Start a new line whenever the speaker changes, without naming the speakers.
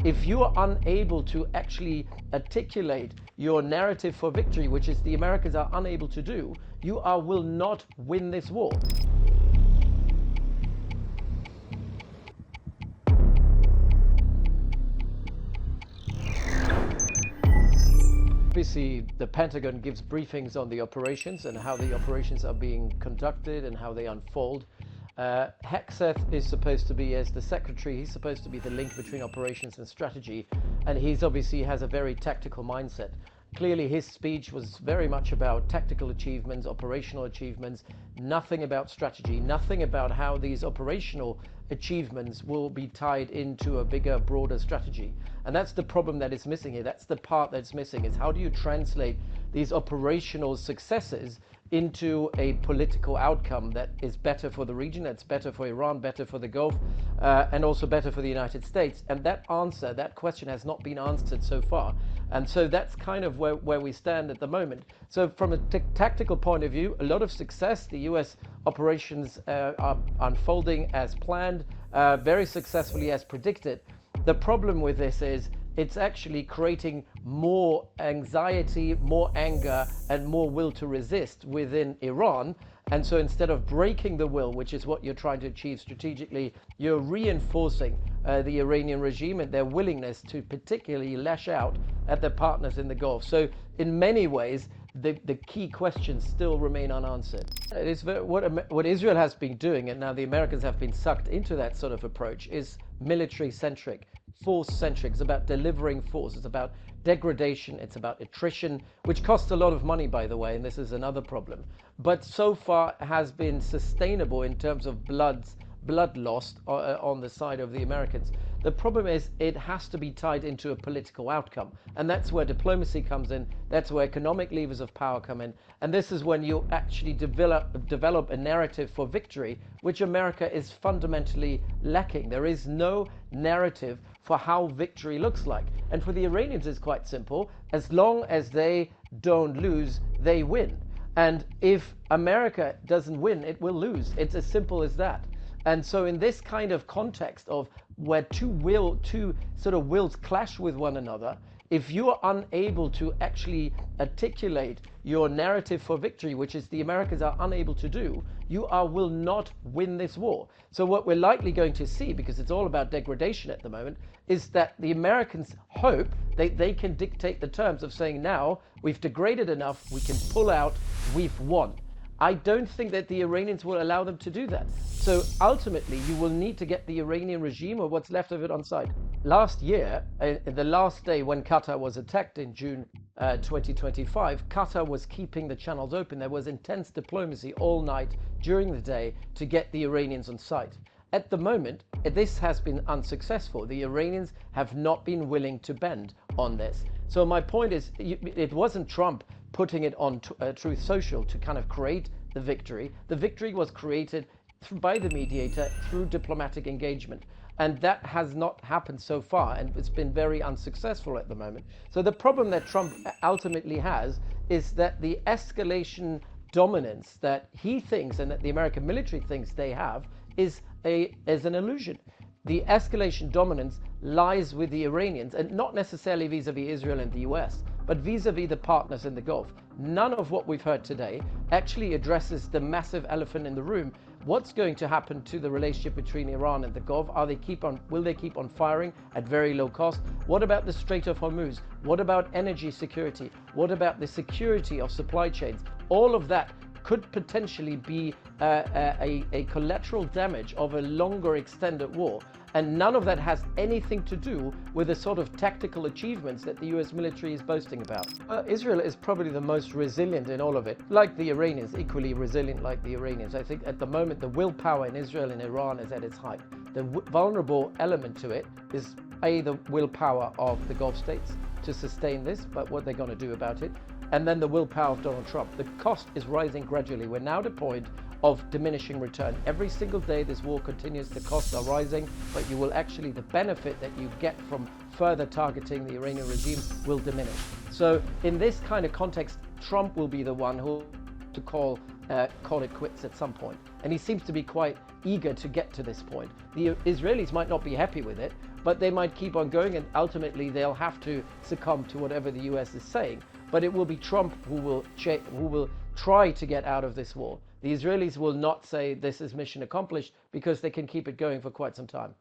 if you are unable to actually articulate your narrative for victory, which is the Americans are unable to do, you will not win this war. Obviously, the Pentagon gives briefings on the operations and how the operations are being conducted and how they unfold. Hegseth is supposed to be, as the secretary, he's supposed to be the link between operations and strategy, and he's obviously has a very tactical mindset. Clearly, his speech was very much about tactical achievements, operational achievements, nothing about strategy, nothing about how these operational achievements will be tied into a bigger, broader strategy. And that's the problem that is missing here. That's the part that's missing, is how do you translate these operational successes into a political outcome that is better for the region, that's better for Iran, better for the Gulf, and also better for the United States. And that question has not been answered so far. And so that's kind of where we stand at the moment. So from a tactical point of view, a lot of success. The US operations are unfolding as planned, very successfully as predicted. The problem with this is it's actually creating more anxiety, more anger, and more will to resist within Iran. And so instead of breaking the will, which is what you're trying to achieve strategically, you're reinforcing the Iranian regime and their willingness to particularly lash out at their partners in the Gulf. So in many ways, the key questions still remain unanswered. It is what Israel has been doing, and now the Americans have been sucked into that sort of approach, is military-centric, force-centric. It's about delivering force. It's about degradation. It's about attrition, which costs a lot of money, by the way, and this is another problem. But so far has been sustainable in terms of blood lost on the side of the Americans. The problem is it has to be tied into a political outcome, and that's where diplomacy comes in. That's where economic levers of power come in, and this is when you actually develop a narrative for victory, which America is fundamentally lacking. There is no narrative for how victory looks like, and for the Iranians it's quite simple. As long as they don't lose, they win, and if America doesn't win, it will lose. It's as simple as that. And so in this kind of context of where two sort of wills clash with one another, if you are unable to actually articulate your narrative for victory, which is the Americans are unable to do, you will not win this war. So what we're likely going to see, because it's all about degradation at the moment, is that the Americans hope they can dictate the terms of saying, now we've degraded enough, we can pull out, we've won. I don't think that the Iranians will allow them to do that. So ultimately, you will need to get the Iranian regime, or what's left of it, on side. Last year, the last day when Qatar was attacked in June 2025, Qatar was keeping the channels open. There was intense diplomacy all night during the day to get the Iranians on site. At the moment, this has been unsuccessful. The Iranians have not been willing to bend on this. So my point is, it wasn't Trump putting it on Truth Social to kind of create the victory. The victory was created by the mediator through diplomatic engagement. And that has not happened so far, and it's been very unsuccessful at the moment. So the problem that Trump ultimately has is that the escalation dominance that he thinks and that the American military thinks they have is an illusion. The escalation dominance lies with the Iranians, and not necessarily vis-a-vis Israel and the US, but vis-a-vis the partners in the Gulf. None of what we've heard today actually addresses the massive elephant in the room. What's going to happen to the relationship between Iran and the Gulf? Will they keep on firing at very low cost? What about the Strait of Hormuz? What about energy security? What about the security of supply chains? All of that could potentially be a collateral damage of a longer extended war. And none of that has anything to do with the sort of tactical achievements that the US military is boasting about. Israel is probably the most resilient in all of it, like the Iranians, equally resilient like the Iranians. I think at the moment the willpower in Israel and Iran is at its height. The vulnerable element to it is the willpower of the Gulf states to sustain this, but what they're going to do about it, and then the willpower of Donald Trump. The cost is rising gradually. We're now at a point of diminishing return. Every single day this war continues, the costs are rising, but you will actually, the benefit that you get from further targeting the Iranian regime will diminish. So in this kind of context, Trump will be the one who to call it quits at some point. And he seems to be quite eager to get to this point. The Israelis might not be happy with it, but they might keep on going, and ultimately they'll have to succumb to whatever the US is saying. But it will be Trump who will try to get out of this war. The Israelis will not say this is mission accomplished, because they can keep it going for quite some time.